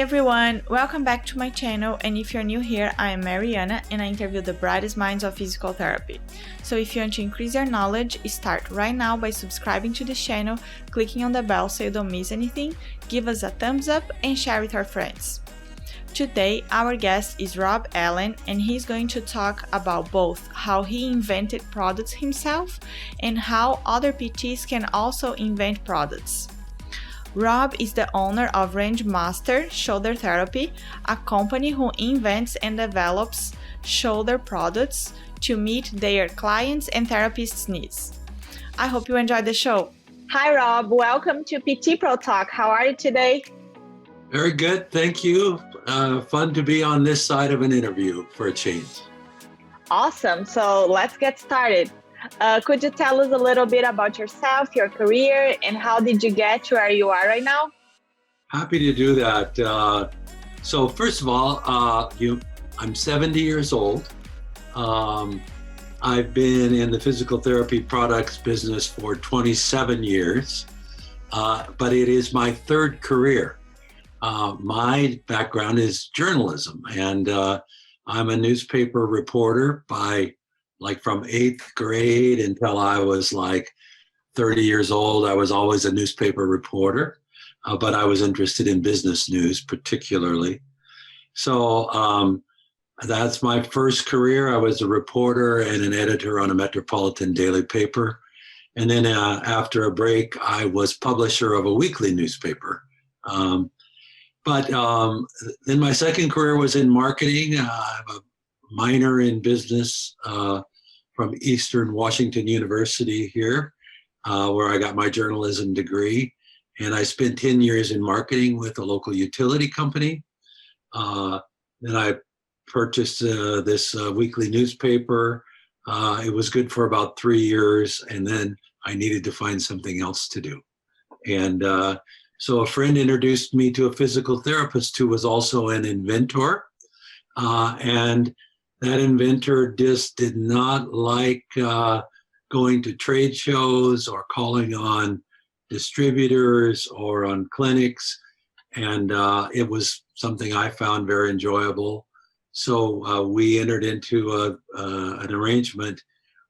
everyone, welcome back to my channel, and if you're new here, I am Mariana and I interview the brightest minds of physical therapy. So if you want to increase your knowledge, start right now by subscribing to this channel, clicking on the bell so you don't miss anything, give us a thumbs up and share with our friends. Today, our guest is Rob Allen, and he's going to talk about both how he invented products himself and how other PTs can also invent products. Rob is the owner of Randomized Shoulder Therapy, a company who invents and develops shoulder products to meet their clients' and therapists' needs. I hope you enjoyed the show. Hi, Rob. Welcome to PT Pro Talk. How are you today? Very good. Thank you. Fun to be on this side of an interview for a change. Awesome. So let's get started. Could you tell us a little bit about yourself, your career, and how did you get to where you are right now? Happy to do that. So first of all, I'm 70 years old. I've been in the physical therapy products business for 27 years, but it is my third career. My background is journalism, and I'm a newspaper reporter from 8th grade until I was 30 years old. I was always a newspaper reporter, but I was interested in business news particularly. So that's my first career. I was a reporter and an editor on a metropolitan daily paper. And then after a break, I was publisher of a weekly newspaper. But then my second career was in marketing. I have a minor in business from Eastern Washington University here, where I got my journalism degree. And I spent 10 years in marketing with a local utility company. Then I purchased this weekly newspaper. It was good for about 3 years, and then I needed to find something else to do. And so a friend introduced me to a physical therapist who was also an inventor. And that inventor just did not like going to trade shows or calling on distributors or on clinics. And it was something I found very enjoyable. So we entered into an arrangement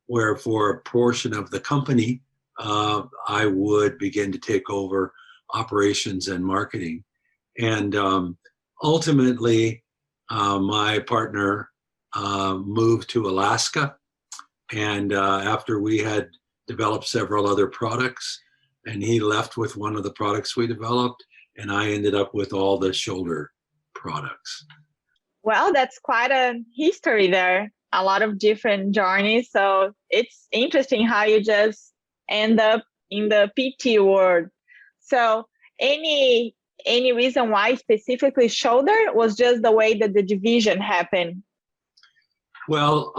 where for a portion of the company, I would begin to take over operations and marketing. And ultimately, my partner moved to Alaska, and after we had developed several other products, and he left with one of the products we developed, and I ended up with all the shoulder products. Well, that's quite a history there, a lot of different journeys. So it's interesting how you just end up in the PT world. So any reason why specifically shoulder? Was just the way that the division happened? Well,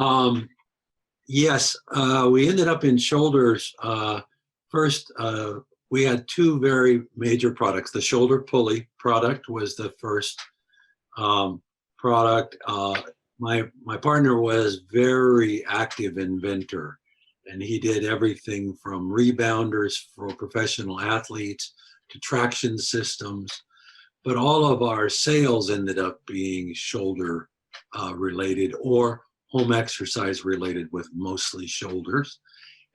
yes, we ended up in shoulders. First, we had two very major products. The shoulder pulley product was the first product. My partner was very active inventor, and he did everything from rebounders for professional athletes to traction systems. But all of our sales ended up being shoulder related or home exercise related, with mostly shoulders.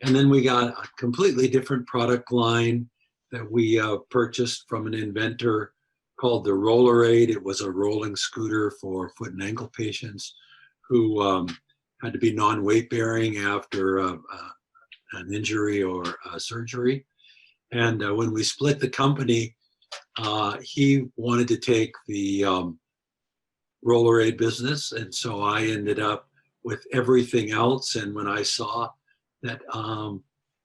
And then we got a completely different product line that we purchased from an inventor called the Rollerade. It was a rolling scooter for foot and ankle patients who had to be non-weight bearing after an injury or surgery. And when we split the company, he wanted to take the Rollerade business, and so I ended up with everything else. And when I saw that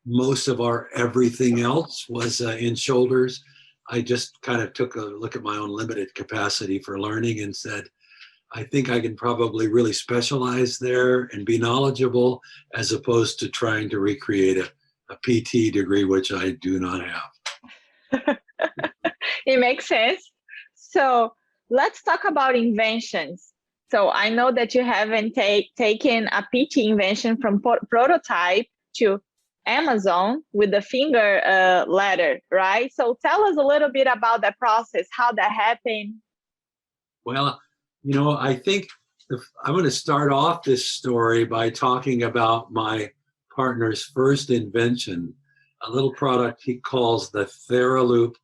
most of our everything else was in shoulders, I just kind of took a look at my own limited capacity for learning and said, I think I can probably really specialize there and be knowledgeable, as opposed to trying to recreate a PT degree, which I do not have. It makes sense. So let's talk about inventions. So I know that you haven't taken a PT invention from prototype to Amazon with the finger letter, right? So tell us a little bit about that process, how that happened. Well, I think I'm going to start off this story by talking about my partner's first invention, a little product he calls the TheraLoop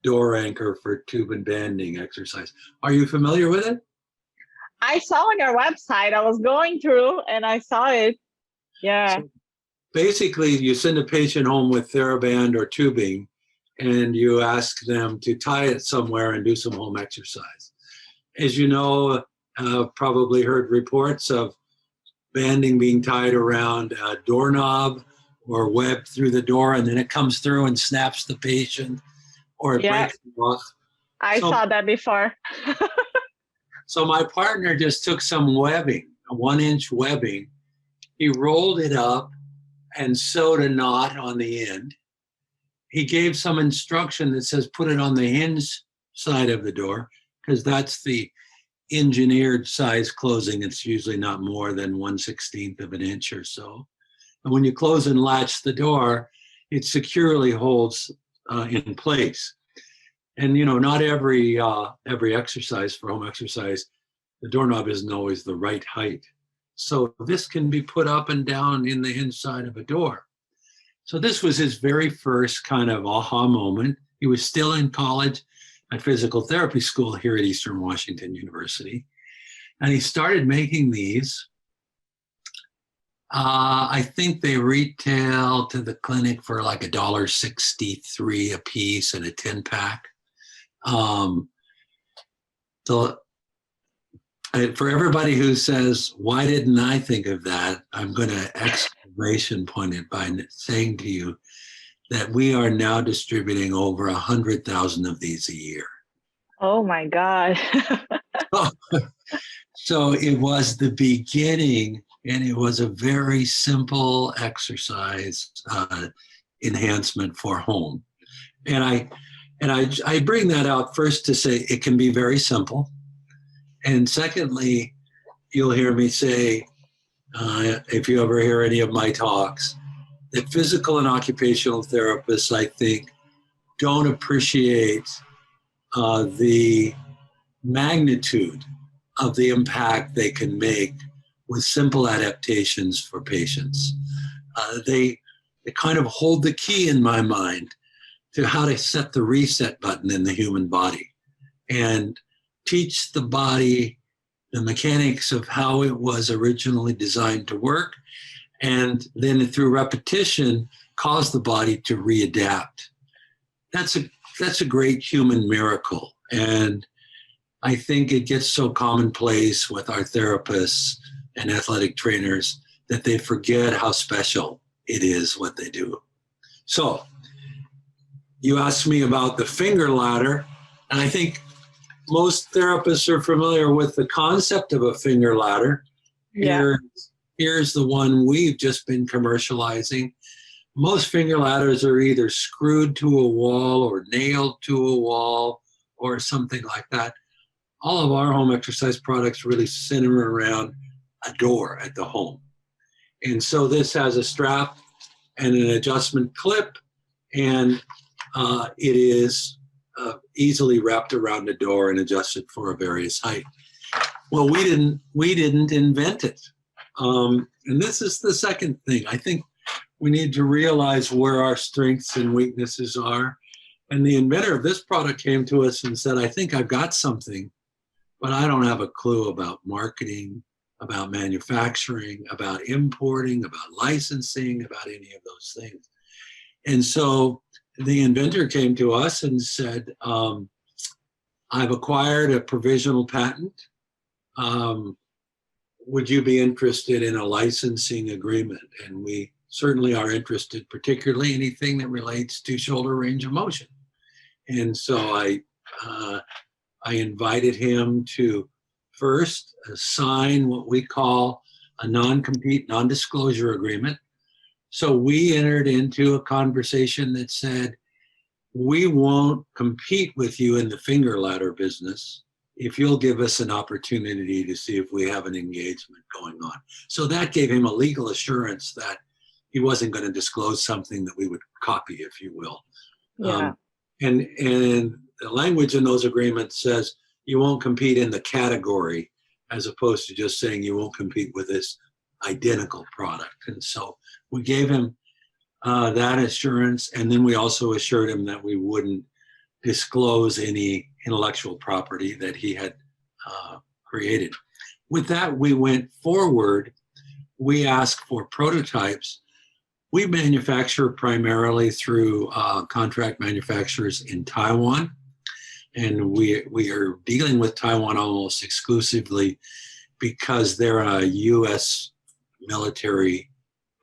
door anchor for tube and banding exercise. Are you familiar with it? I saw on your website, I was going through and I saw it. Yeah. So basically, you send a patient home with TheraBand or tubing, and you ask them to tie it somewhere and do some home exercise. As you know, probably heard reports of banding being tied around a doorknob or webbed through the door, and then it comes through and snaps the patient, or it breaks the off. I saw that before. So my partner just took some webbing, a 1-inch webbing. He rolled it up and sewed a knot on the end. He gave some instruction that says put it on the hinge side of the door, because that's the engineered size closing. It's usually not more than 1/16 of an inch or so. And when you close and latch the door, it securely holds in place. And not every exercise for home exercise, the doorknob isn't always the right height. So this can be put up and down in the hinge side of a door. So this was his very first kind of aha moment. He was still in college at physical therapy school here at Eastern Washington University. And he started making these. I think they retail to the clinic for like $1.63 a piece in a 10-pack. So for everybody who says, why didn't I think of that? I'm going to exclamation point it by saying to you that we are now distributing over 100,000 of these a year. Oh my God. So it was the beginning, and it was a very simple exercise enhancement for home. And I bring that out first to say it can be very simple. And secondly, you'll hear me say, if you ever hear any of my talks, that physical and occupational therapists, I think, don't appreciate the magnitude of the impact they can make with simple adaptations for patients. They kind of hold the key in my mind to how to set the reset button in the human body and teach the body the mechanics of how it was originally designed to work, and then through repetition, cause the body to readapt. That's a great human miracle. And I think it gets so commonplace with our therapists and athletic trainers that they forget how special it is what they do. So you asked me about the finger ladder, and I think most therapists are familiar with the concept of a finger ladder. Yeah. Here's the one we've just been commercializing. Most finger ladders are either screwed to a wall or nailed to a wall or something like that. All of our home exercise products really center around a door at the home. And so this has a strap and an adjustment clip, and it is easily wrapped around the door and adjusted for a various height. Well, we didn't invent it. And this is the second thing. I think we need to realize where our strengths and weaknesses are. And the inventor of this product came to us and said, I think I've got something, but I don't have a clue about marketing, about manufacturing, about importing, about licensing, about any of those things. And so the inventor came to us and said, I've acquired a provisional patent. Would you be interested in a licensing agreement? And we certainly are interested, particularly anything that relates to shoulder range of motion. And so I invited him to first sign what we call a non-compete, non-disclosure agreement. So we entered into a conversation that said, we won't compete with you in the finger ladder business if you'll give us an opportunity to see if we have an engagement going on. So that gave him a legal assurance that he wasn't going to disclose something that we would copy, if you will. Yeah. And the language in those agreements says you won't compete in the category, as opposed to just saying you won't compete with this identical product. And so we gave him that assurance, and then we also assured him that we wouldn't disclose any intellectual property that he had created. With that, we went forward. We asked for prototypes. We manufacture primarily through contract manufacturers in Taiwan, and we are dealing with Taiwan almost exclusively because they're a U.S. military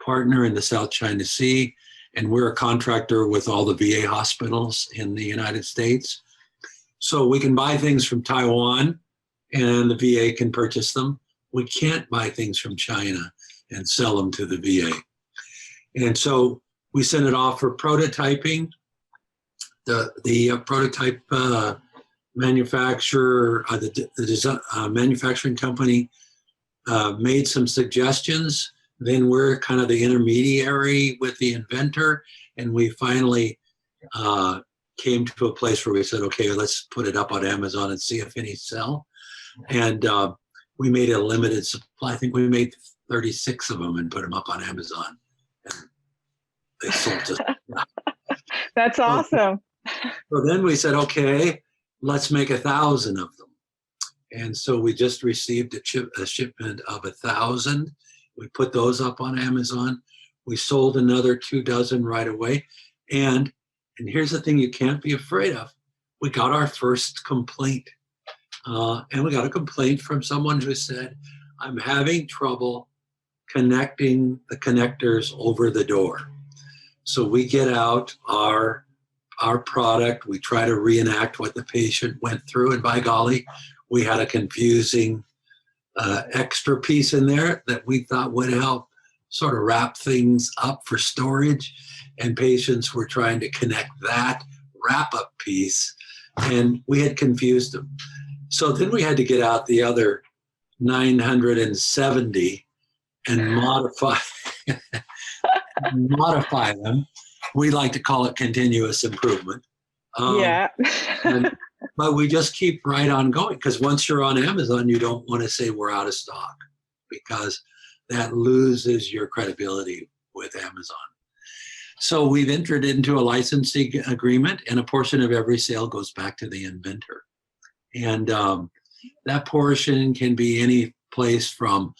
partner in the South China Sea, and we're a contractor with all the VA hospitals in the United States. So we can buy things from Taiwan, and the VA can purchase them. We can't buy things from China and sell them to the VA. And so we sent it off for prototyping. The prototype manufacturer, the manufacturing company made some suggestions. Then we're kind of the intermediary with the inventor, and we finally came to a place where we said, okay, let's put it up on Amazon and see if any sell. And we made a limited supply. I think we made 36 of them and put them up on Amazon. And they sold just. That's awesome. So then we said, okay, let's make 1,000 of them. And so we just received a shipment of 1,000. We put those up on Amazon. We sold another 24 right away. And here's the thing you can't be afraid of. We got our first complaint. And we got a complaint from someone who said, I'm having trouble connecting the connectors over the door. So we get out our product, we try to reenact what the patient went through, and by golly, we had a confusing extra piece in there that we thought would help sort of wrap things up for storage, and patients were trying to connect that wrap-up piece, and we had confused them. So then we had to get out the other 970 and modify them. We like to call it continuous improvement. But we just keep right on going, because once you're on Amazon, you don't want to say we're out of stock, because that loses your credibility with Amazon. So we've entered into a licensing agreement, and a portion of every sale goes back to the inventor. And that portion can be any place from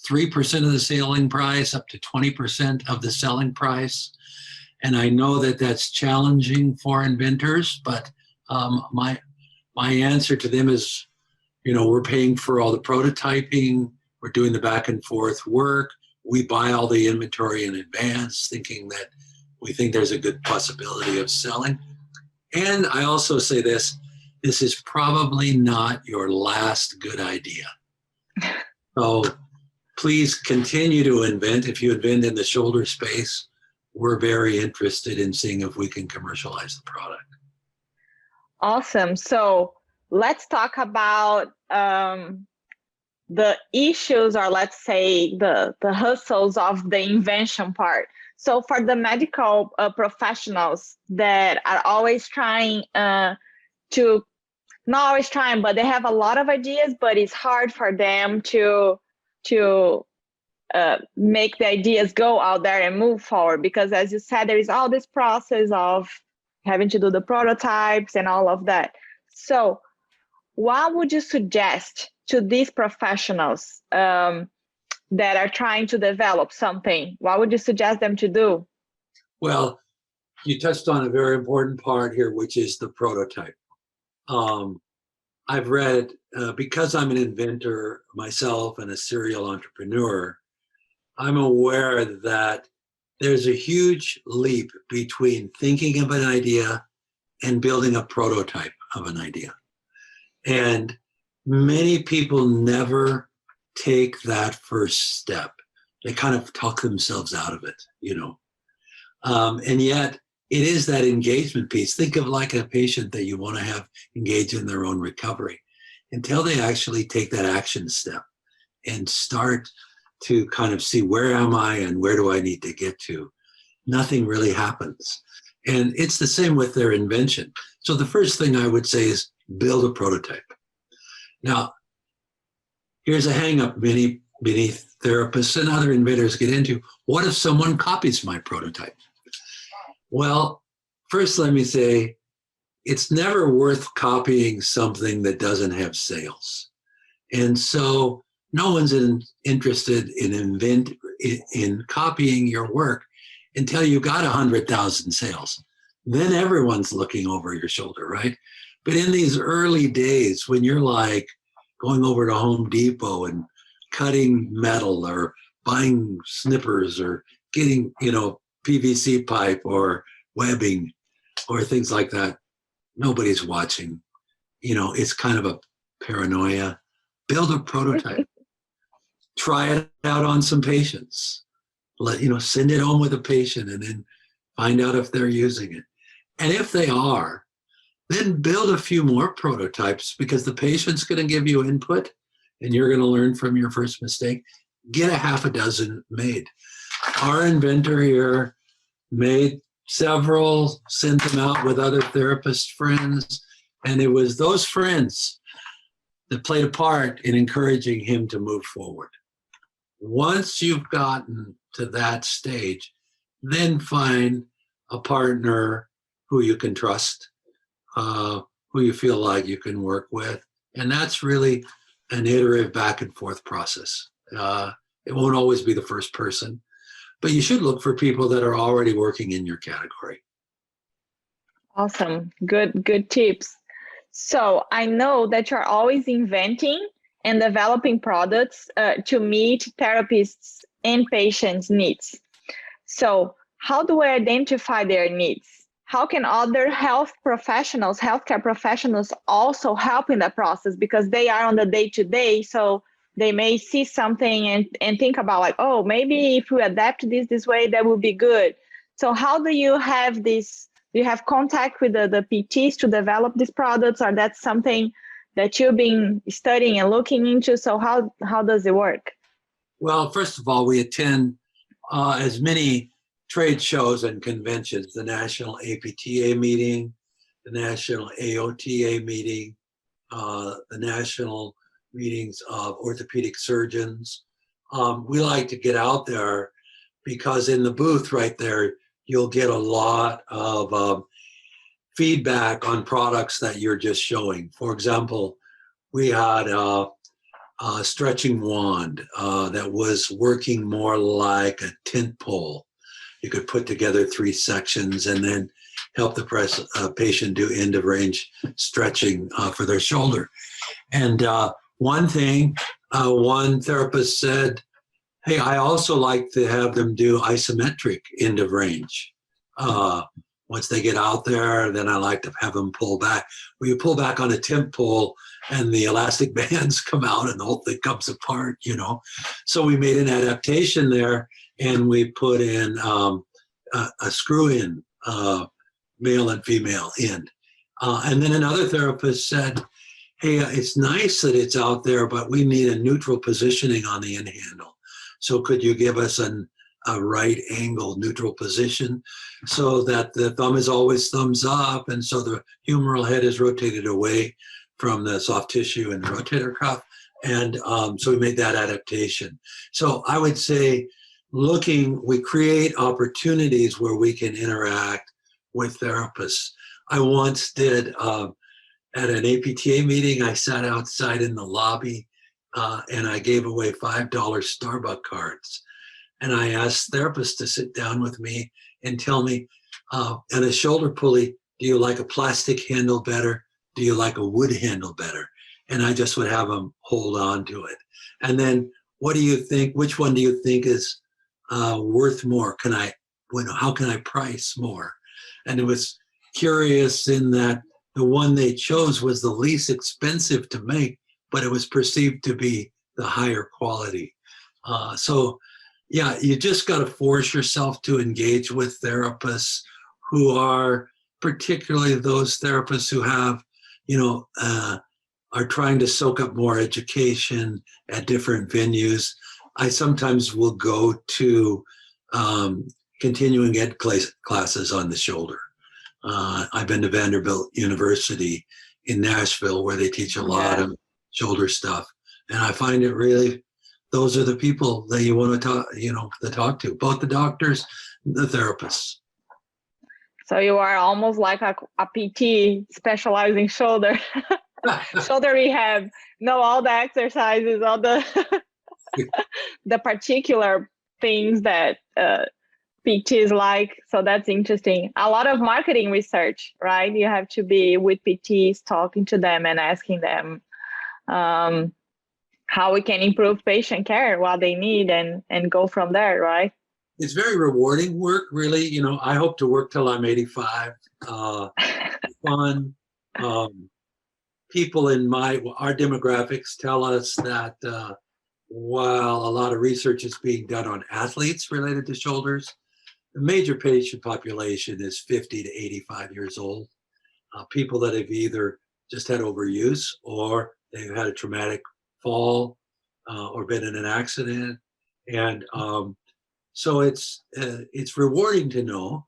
3% of the selling price up to 20% of the selling price. And I know that that's challenging for inventors, but my answer to them is, we're paying for all the prototyping, we're doing the back and forth work, we buy all the inventory in advance, thinking that we think there's a good possibility of selling. And I also say this is probably not your last good idea. So please continue to invent. If you invent in the shoulder space, we're very interested in seeing if we can commercialize the product. Awesome. So let's talk about the issues, or let's say the hustles of the invention part. So for the medical professionals that are always trying not always trying, but they have a lot of ideas, but it's hard for them to make the ideas go out there and move forward, because as you said, there is all this process of having to do the prototypes and all of that. So what would you suggest to these professionals that are trying to develop something? What would you suggest them to do? Well, you touched on a very important part here, which is the prototype. I've read, because I'm an inventor myself and a serial entrepreneur, I'm aware that there's a huge leap between thinking of an idea and building a prototype of an idea. And many people never take that first step. They kind of talk themselves out of it, And yet, it is that engagement piece. Think of like a patient that you want to have engage in their own recovery until they actually take that action step and start to kind of see, where am I and where do I need to get to? Nothing really happens. And it's the same with their invention. So the first thing I would say is build a prototype. Now, here's a hang-up many therapists and other inventors get into. What if someone copies my prototype? Well, first let me say, it's never worth copying something that doesn't have sales. And so no one's interested in copying your work until you got 100,000 sales. Then everyone's looking over your shoulder, right? But in these early days, when you're like going over to Home Depot and cutting metal or buying snippers or getting, PVC pipe or webbing or things like that, nobody's watching. It's kind of a paranoia. Build a prototype. Try it out on some patients. Send it home with a patient and then find out if they're using it. And if they are, then build a few more prototypes, because the patient's going to give you input and you're going to learn from your first mistake. Get a half a dozen made. Our inventor here made several, sent them out with other therapist friends, and it was those friends that played a part in encouraging him to move forward. Once you've gotten to that stage, then find a partner who you can trust, who you feel like you can work with. And that's really an iterative back and forth process. It won't always be the first person, but you should look for people that are already working in your category. Awesome. Good tips. So I know that you're always inventing and developing products to meet therapists' and patients' needs. So how do I identify their needs? How can other healthcare professionals also help in that process? Because they are on the day-to-day, so they may see something and think about like, oh, maybe if we adapt this way, that would be good. So how do you have this? Do you have contact with the PTs to develop these products, or that's something that you've been studying and looking into? So how does it work? Well, first of all, we attend as many trade shows and conventions, the National APTA meeting, the National AOTA meeting, the national meetings of orthopedic surgeons. We like to get out there because in the booth right there, you'll get a lot of feedback on products that you're just showing. For example, we had a stretching wand that was working more like a tent pole. You could put together 3 sections and then help the patient do end of range stretching for their shoulder. And one therapist said, hey, I also like to have them do isometric end of range. Once they get out there, then I like to have them pull back. Well, you pull back on a tent pole and the elastic bands come out and the whole thing comes apart, So we made an adaptation there, and we put in a screw-in, male and female end. And then another therapist said, hey, it's nice that it's out there, but we need a neutral positioning on the end handle. So could you give us a right angle neutral position so that the thumb is always thumbs up, and so the humeral head is rotated away from the soft tissue and the rotator cuff. And so we made that adaptation. So I would say we create opportunities where we can interact with therapists. I once did at an APTA meeting, I sat outside in the lobby and I gave away $5 Starbucks cards. And I asked therapists to sit down with me and tell me, on a shoulder pulley, do you like a plastic handle better? Do you like a wood handle better? And I just would have them hold on to it. And then, what do you think? Which one do you think is worth more? How can I price more? And it was curious in that the one they chose was the least expensive to make, but it was perceived to be the higher quality. So yeah, you just got to force yourself to engage with therapists who are, particularly those therapists who have, are trying to soak up more education at different venues. I sometimes will go to continuing ed classes on the shoulder. I've been to Vanderbilt University in Nashville, where they teach a lot of shoulder stuff. And I find it really, those are the people that you want to talk, to talk to, both the doctors, and the therapists. So you are almost like a PT specializing shoulder, shoulder rehab, know all the exercises, all the the particular things that PTs like. So that's interesting. A lot of marketing research, right? You have to be with PTs, talking to them and asking them how we can improve patient care, what they need, and go from there, right? It's very rewarding work, really. I hope to work till I'm 85. Fun. People in our demographics tell us that while a lot of research is being done on athletes related to shoulders, the major patient population is 50 to 85 years old. People that have either just had overuse, or they've had a traumatic fall, or been in an accident. And so it's rewarding to know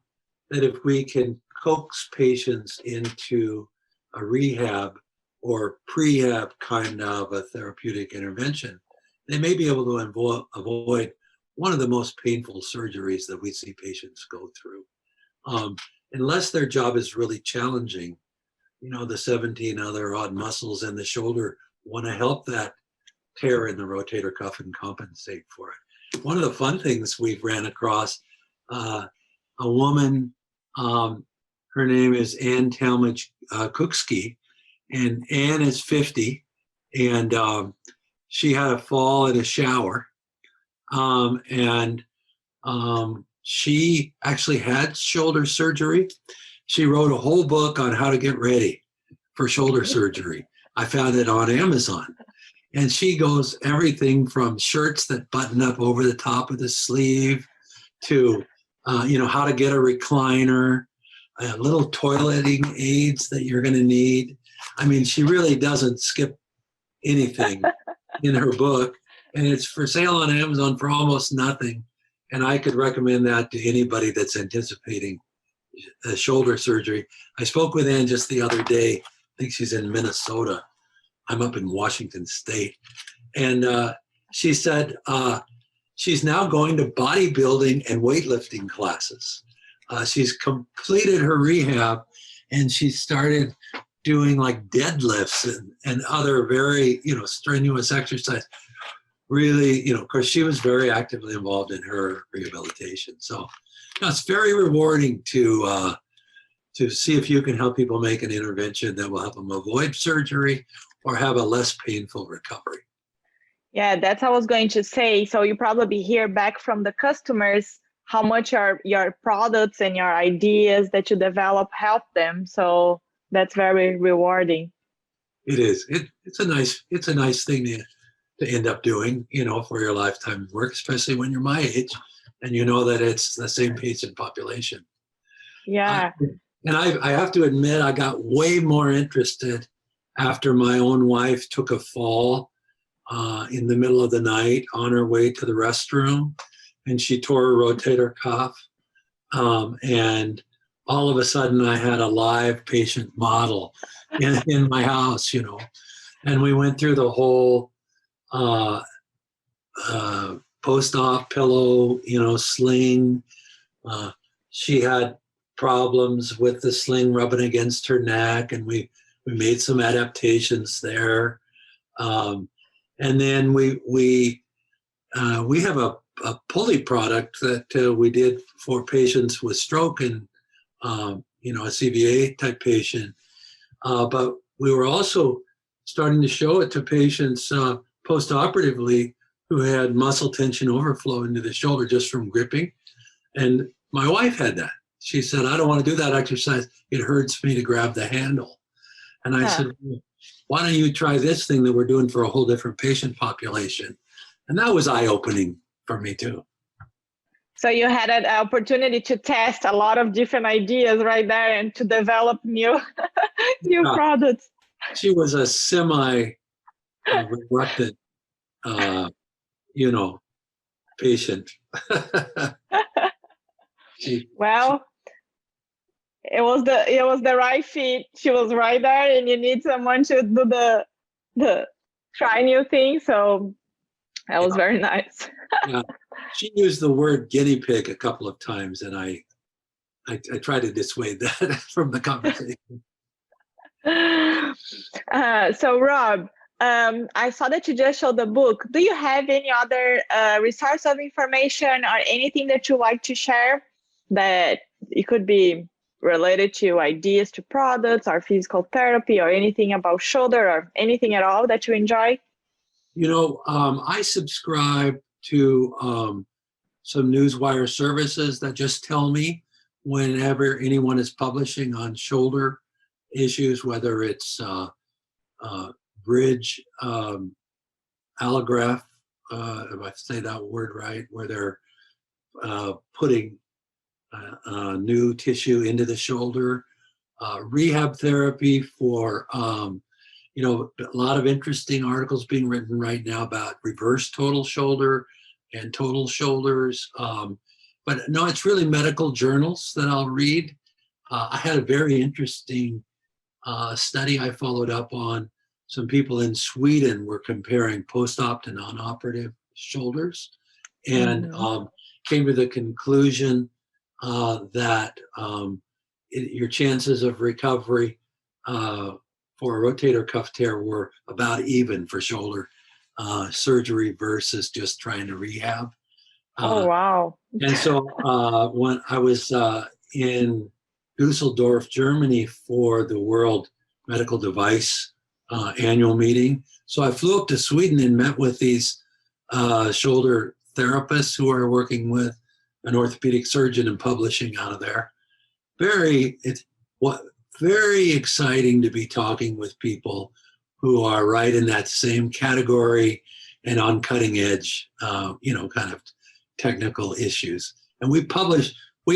that if we can coax patients into a rehab or prehab kind of a therapeutic intervention, they may be able to avoid one of the most painful surgeries that we see patients go through. Unless their job is really challenging, the 17 other odd muscles in the shoulder want to help that tear in the rotator cuff and compensate for it. One of the fun things we've ran across, a woman, her name is 𝗔𝗯cie𝘂𝘁, and Ann is 50, and she had a fall in a shower, and she actually had shoulder surgery. She wrote a whole book on how to get ready for shoulder surgery. I found it on Amazon. And she goes everything from shirts that button up over the top of the sleeve to, how to get a recliner, little toileting aids that you're going to need. I mean, she really doesn't skip anything in her book. And it's for sale on Amazon for almost nothing. And I could recommend that to anybody that's anticipating a shoulder surgery. I spoke with Ann just the other day. I think she's in Minnesota. I'm up in Washington State. And she said she's now going to bodybuilding and weightlifting classes. She's completed her rehab, and she started doing like deadlifts and other very, strenuous exercise. Really, because she was very actively involved in her rehabilitation. So it's very rewarding to see if you can help people make an intervention that will help them avoid surgery or have a less painful recovery. Yeah, that's what I was going to say. So you probably hear back from the customers how much your products and your ideas that you develop help them. So that's very rewarding. It is. It's a nice thing to end up doing, for your lifetime work, especially when you're my age and you know that it's the same patient population. Yeah. And I have to admit, I got way more interested after my own wife took a fall in the middle of the night on her way to the restroom, and she tore her rotator cuff. And all of a sudden I had a live patient model in my house, and we went through the whole post-op pillow, sling. She had problems with the sling rubbing against her neck, and we made some adaptations there. And then we have a pulley product that we did for patients with stroke and a CVA type patient. But we were also starting to show it to patients post-operatively who had muscle tension overflow into the shoulder just from gripping. And my wife had that. She said, I don't want to do that exercise. It hurts me to grab the handle. And I said, well, why don't you try this thing that we're doing for a whole different patient population? And that was eye-opening for me too. So you had an opportunity to test a lot of different ideas right there and to develop new products. She was a semi-reluctant, patient. Well, it was the right fit. She was right there, and you need someone to do the try new things. So that was very nice. Yeah. She used the word guinea pig a couple of times, and I tried to dissuade that from the conversation. So Rob, I saw that you just showed the book. Do you have any other resource of information or anything that you like to share that it could be related to ideas to products or physical therapy or anything about shoulder or anything at all that you enjoy? You know, I subscribe to some newswire services that just tell me whenever anyone is publishing on shoulder issues, whether it's bridge allograft, if I say that word right, where they're putting new tissue into the shoulder, rehab therapy for, you know, a lot of interesting articles being written right now about reverse total shoulder and total shoulders. But no, it's really medical journals that I'll read. I had a very interesting study I followed up on. Some people in Sweden were comparing post-op to non-operative shoulders, and came to the conclusion that your chances of recovery for a rotator cuff tear were about even for shoulder surgery versus just trying to rehab. Oh, wow. And so when I was in Dusseldorf, Germany for the World Medical Device annual meeting. So I flew up to Sweden and met with these shoulder therapists who are working with an orthopedic surgeon and publishing out of there. Very exciting to be talking with people who are right in that same category and on cutting edge, you know, kind of technical issues. And we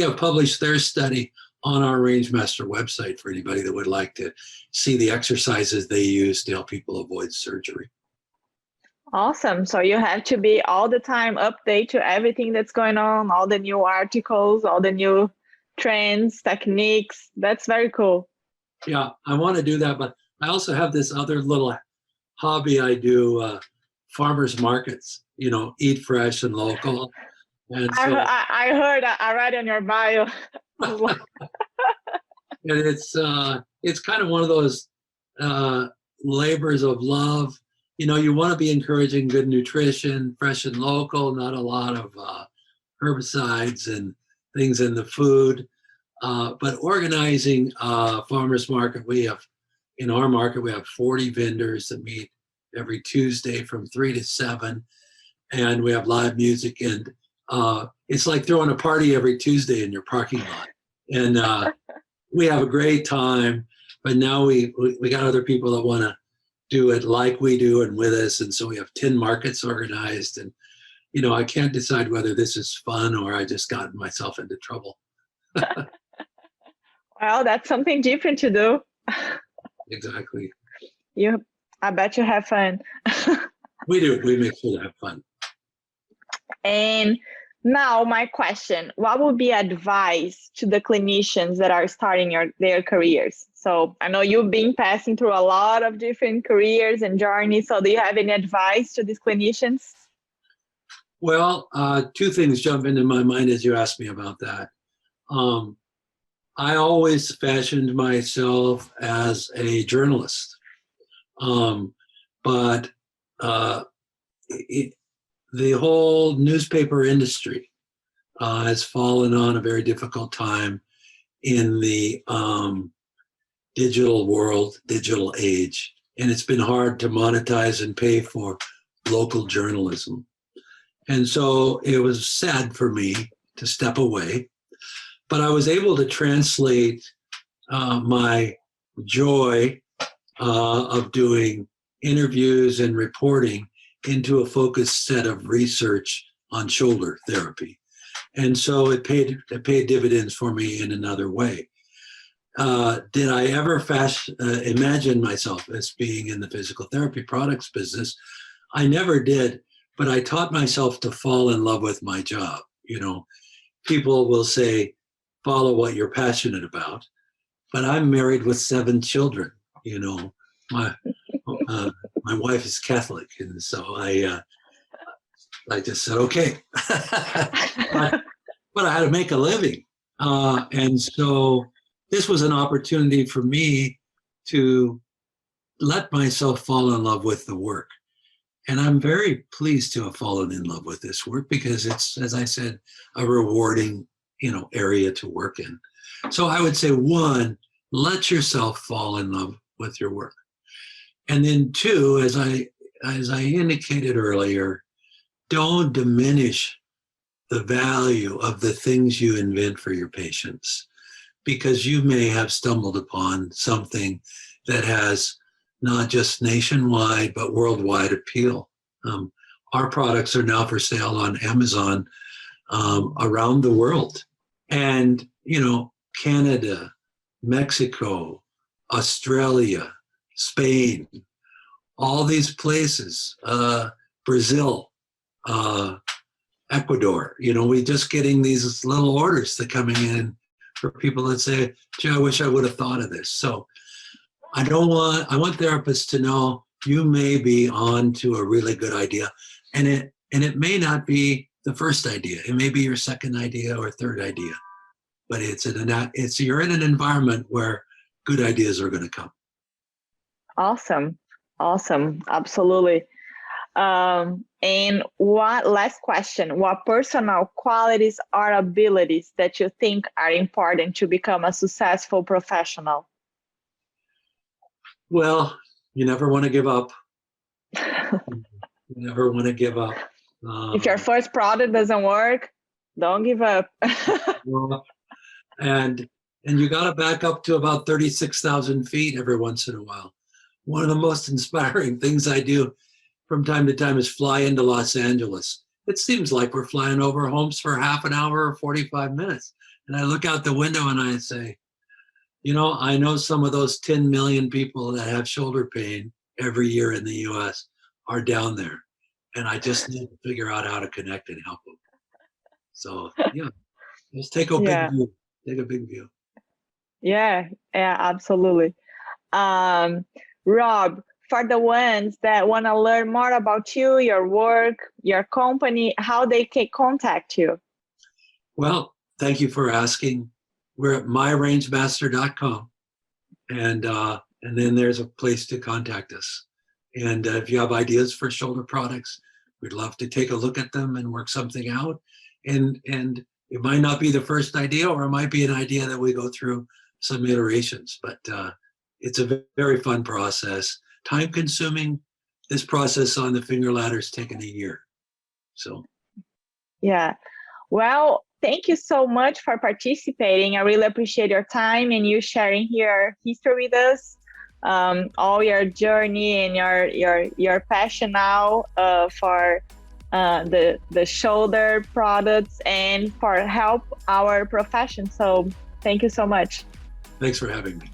have published their study on our Rangemaster website for anybody that would like to see the exercises they use to help people avoid surgery. Awesome. So you have to be all the time update to everything that's going on, all the new articles, all the new trends, techniques. That's very cool. Yeah, I want to do that, but I also have this other little hobby I do, farmers markets, you know, eat fresh and local. And so, I heard, I read in your bio. and it's kind of one of those labors of love. You know, you want to be encouraging good nutrition, fresh and local, not a lot of herbicides and things in the food. But organizing farmers market, in our market, we have 40 vendors that meet every Tuesday from 3 to 7. And we have live music, and it's like throwing a party every Tuesday in your parking lot. And we have a great time, but now we got other people that want to do it like we do and with us. And so we have 10 markets organized, and, you know, I can't decide whether this is fun or I just gotten myself into trouble. Well, that's something different to do. Exactly. I bet you have fun. We do. We make sure to have fun. And now my question, what would be advice to the clinicians that are starting their careers? So I know you've been passing through a lot of different careers and journeys. So do you have any advice to these clinicians? Well, two things jump into my mind as you ask me about that. I always fashioned myself as a journalist, but the whole newspaper industry has fallen on a very difficult time in the digital world, digital age, and it's been hard to monetize and pay for local journalism. And so it was sad for me to step away, but I was able to translate my joy of doing interviews and reporting into a focused set of research on shoulder therapy. And so it paid dividends for me in another way. Did I ever imagine myself as being in the physical therapy products business? I never did, but I taught myself to fall in love with my job. You know, people will say, follow what you're passionate about, but I'm married with 7 children. You know, My wife is Catholic, and so I just said, okay. But I had to make a living. And so this was an opportunity for me to let myself fall in love with the work. And I'm very pleased to have fallen in love with this work because it's, as I said, a rewarding, area to work in. So I would say, one, let yourself fall in love with your work. And then two, as I indicated earlier, don't diminish the value of the things you invent for your patients, because you may have stumbled upon something that has not just nationwide, but worldwide appeal. Our products are now for sale on Amazon around the world. And, Canada, Mexico, Australia, Spain, all these places, Brazil, Ecuador, we're just getting these little orders that coming in for people that say, gee, I wish I would have thought of this. So I want therapists to know you may be on to a really good idea, and it may not be the first idea. It may be your second idea or third idea, but you're in an environment where good ideas are going to come. Awesome. Absolutely. And last question, what personal qualities or abilities that you think are important to become a successful professional? Well, you never want to give up. You never want to give up. If your first product doesn't work, don't give up. And you got to back up to about 36,000 feet every once in a while. One of the most inspiring things I do from time to time is fly into Los Angeles. It seems like we're flying over homes for half an hour or 45 minutes. And I look out the window and I say, I know some of those 10 million people that have shoulder pain every year in the US are down there. And I just need to figure out how to connect and help them. So, just take a big view. Take a big view. Yeah, absolutely. Rob, for the ones that want to learn more about you, your work, your company, how they can contact you? Well, thank you for asking. We're at myrangemaster.com, and then there's a place to contact us. And if you have ideas for shoulder products, we'd love to take a look at them and work something out. And it might not be the first idea, or it might be an idea that we go through some iterations, but it's a very fun process. Time consuming. This process on the finger ladder's taken a year. So. Yeah. Well, thank you so much for participating. I really appreciate your time and you sharing your history with us, all your journey and your passion now for the shoulder products and for help our profession. So thank you so much. Thanks for having me.